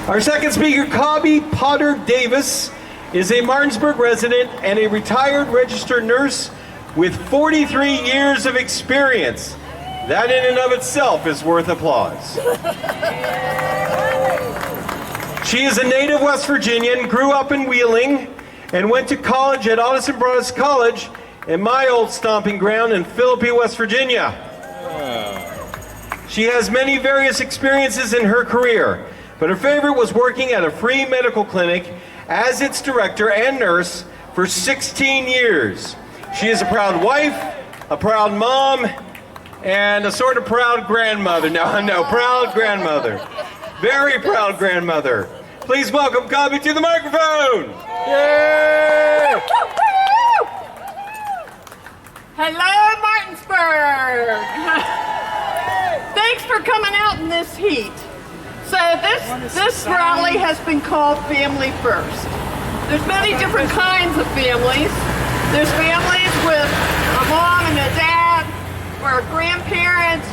Our second speaker, Cobby Potter Davis, is a Martinsburg resident and a retired registered nurse with 43 years of experience. That in and of itself is worth applause. She is a native West Virginian, grew up in Wheeling, and went to college at Addison Brothers College in my old stomping ground in Philippi, West Virginia. She has many various experiences in her career, but her favorite was working at a free medical clinic as its director and nurse for 16 years. She is a proud wife, a proud mom, and a sort of proud grandmother. No, proud grandmother. Very proud grandmother. Please welcome Cobby to the microphone. Yay! Hello, Martinsburg. Thanks for coming out in this heat. So this rally has been called Family First. There's many different kinds of families. There's families with a mom and a dad, or a grandparent,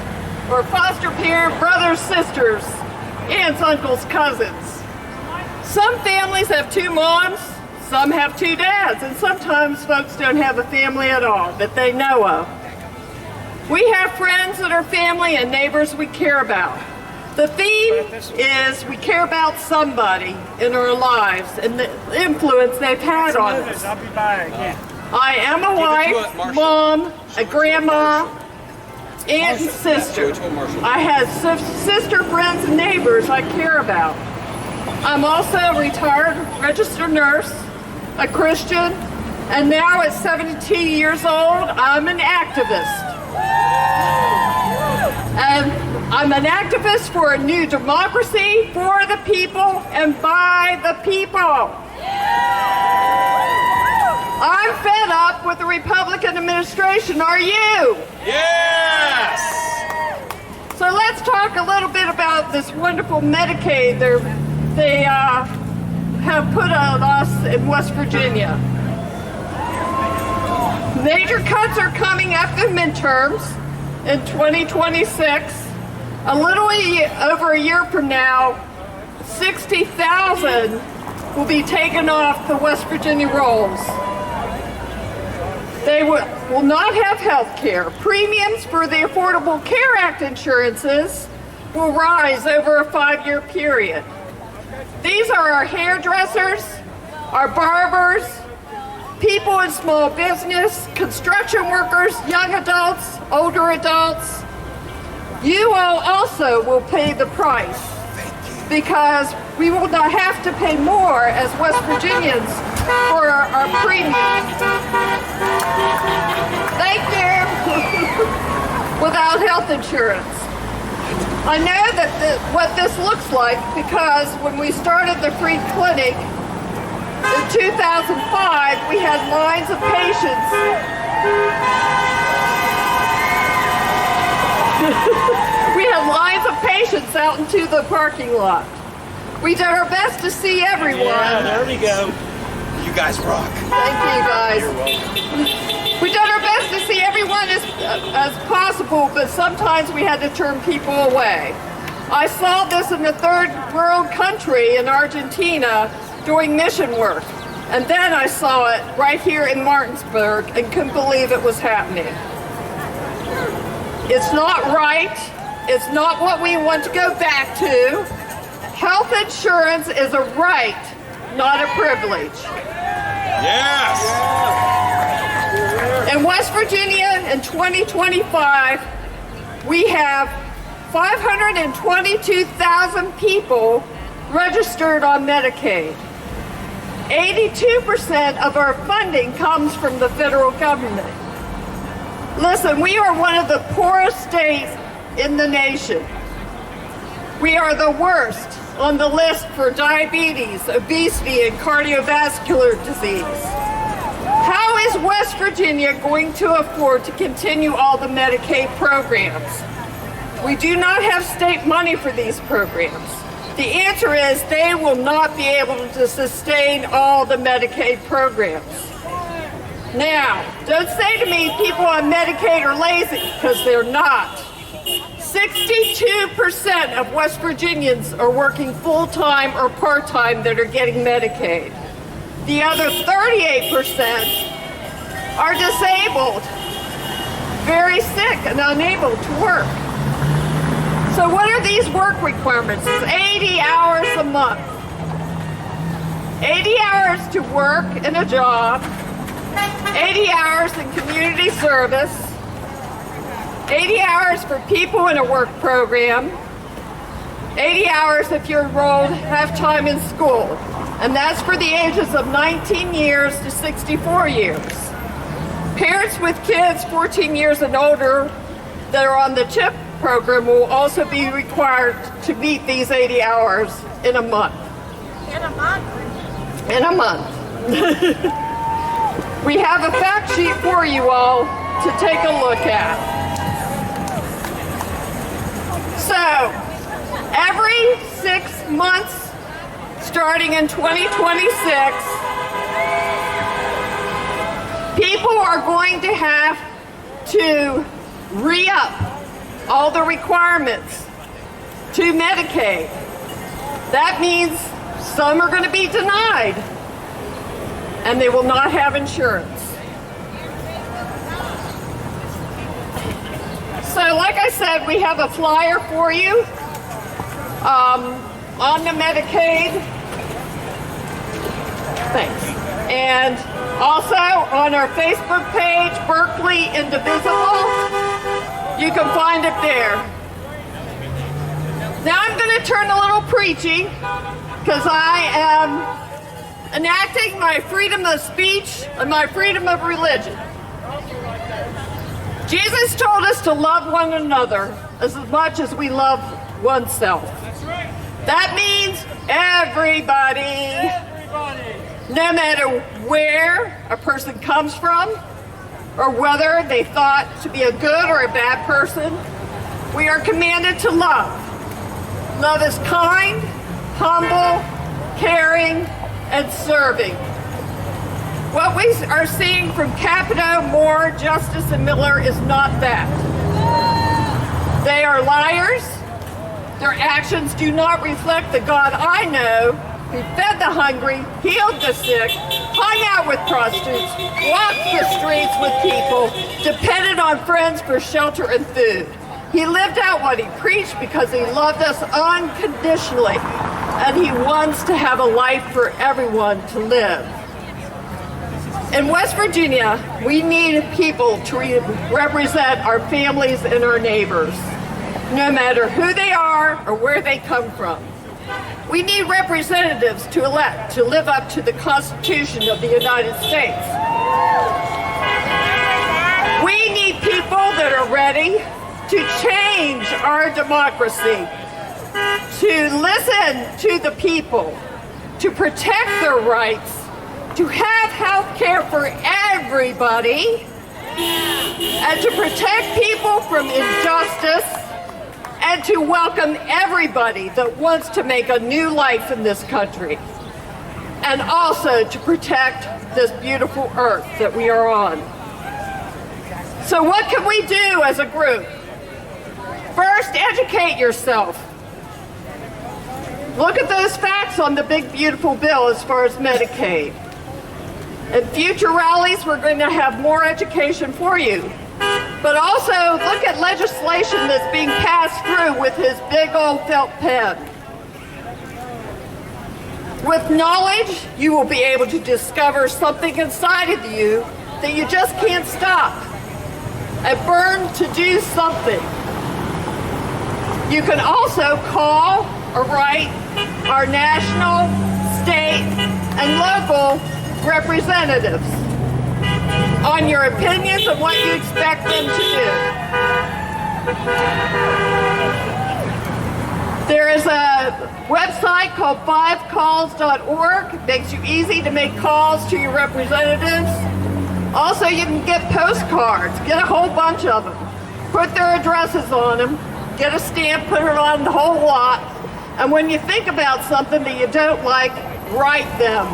or a foster parent, brothers, sisters, aunts, uncles, cousins. Some families have two moms, some have two dads, and sometimes folks don't have a family at all that they know of. We have friends that are family and neighbors we care about. The theme is we care about somebody in our lives and the influence they've had on us. I'll be by again. I am a wife, mom, a grandma, aunt and sister. I have sister friends and neighbors I care about. I'm also a retired registered nurse, a Christian, and now at 72 years old, I'm an activist. And I'm an activist for a new democracy, for the people, and by the people. I'm fed up with the Republican administration, are you? Yes! So let's talk a little bit about this wonderful Medicaid they have put on us in West Virginia. Major cuts are coming after midterms in 2026. A little over a year from now, 60,000 will be taken off the West Virginia rolls. They will not have health care. Premiums for the Affordable Care Act insurances will rise over a 5-year period. These are our hairdressers, our barbers, people in small business, construction workers, young adults, older adults. You all also will pay the price because we will not have to pay more as West Virginians for our premiums. Thank you. Without health insurance. I know that what this looks like because when we started the free clinic in 2005, we had lines of patients. We had lines of patients out into the parking lot. We did our best to see everyone. Yeah, there we go. You guys rock. Thank you, guys. We did our best to see everyone as possible, but sometimes we had to turn people away. I saw this in a third world country in Argentina doing mission work. And then I saw it right here in Martinsburg and couldn't believe it was happening. It's not right. It's not what we want to go back to. Health insurance is a right, not a privilege. Yes! In West Virginia in 2025, we have 522,000 people registered on Medicaid. 82% of our funding comes from the federal government. Listen, we are one of the poorest states in the nation. We are the worst on the list for diabetes, obesity, and cardiovascular disease. How is West Virginia going to afford to continue all the Medicaid programs? We do not have state money for these programs. The answer is they will not be able to sustain all the Medicaid programs. Now, don't say to me people on Medicaid are lazy, because they're not. 62% of West Virginians are working full-time or part-time that are getting Medicaid. The other 38% are disabled, very sick and unable to work. So what are these work requirements? It's 80 hours a month. 80 hours to work in a job, 80 hours in community service, 80 hours for people in a work program, 80 hours if you're enrolled half-time in school. And that's for the ages of 19 years to 64 years. Parents with kids 14 years and older that are on the CHIP program will also be required to meet these 80 hours in a month. In a month? In a month. We have a fact sheet for you all to take a look at. So, every 6 months, starting in 2026, people are going to have to re-up all the requirements to Medicaid. That means some are going to be denied, and they will not have insurance. So like I said, we have a flyer for you on the Medicaid. Thanks. And also on our Facebook page, Berkeley Indivisible. You can find it there. Now I'm going to turn a little preachy because I am enacting my freedom of speech and my freedom of religion. Jesus told us to love one another as much as we love oneself. That means everybody. No matter where a person comes from, or whether they thought to be a good or a bad person, we are commanded to love. Love is kind, humble, caring, and serving. What we are seeing from Capito, Moore, Justice, and Miller is not that. They are liars. Their actions do not reflect the God I know, who fed the hungry, healed the sick, hung out with prostitutes, walked the streets with people, depended on friends for shelter and food. He lived out what he preached because he loved us unconditionally, and he wants to have a life for everyone to live. In West Virginia, we need people to represent our families and our neighbors, no matter who they are or where they come from. We need representatives to elect to live up to the Constitution of the United States. We need people that are ready to change our democracy, to listen to the people, to protect their rights, to have health care for everybody, and to protect people from injustice, and to welcome everybody that wants to make a new life in this country, and also to protect this beautiful earth that we are on. So what can we do as a group? First, educate yourself. Look at those facts on the big beautiful bill as far as Medicaid. In future rallies, we're going to have more education for you. But also look at legislation that's being passed through with his big old felt pen. With knowledge, you will be able to discover something inside of you that you just can't stop. A burn to do something. You can also call or write our national, state, and local representatives on your opinions and what you expect them to do. There is a website called 5calls.org. It makes you easy to make calls to your representatives. Also, you can get postcards. Get a whole bunch of them. Put their addresses on them. Get a stamp, put it on the whole lot. And when you think about something that you don't like, write them.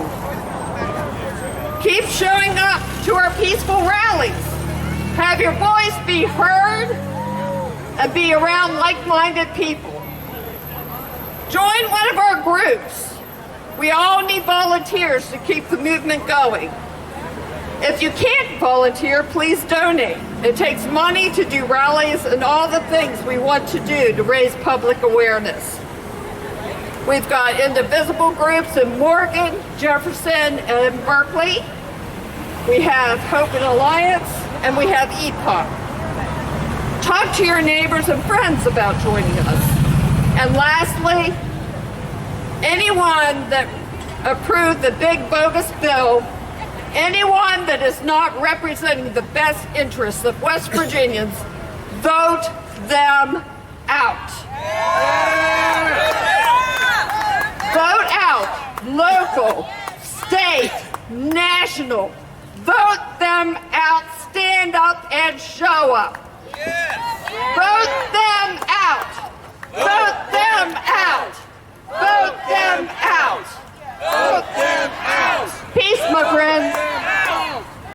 Keep showing up to our peaceful rallies. Have your voice be heard. and be around like-minded people. Join one of our groups. We all need volunteers to keep the movement going. If you can't volunteer, please donate. It takes money to do rallies and all the things we want to do to raise public awareness. We've got Indivisible groups in Morgan, Jefferson, and Berkeley. We have Hope and Alliance, and we have EPOC. Talk to your neighbors and friends about joining us. And lastly, anyone that approved the big bogus bill, anyone that is not representing the best interests of West Virginians, vote them out. Vote out, local, state, national. Vote them out, stand up and show up. Vote them out. Vote them out. Vote them out.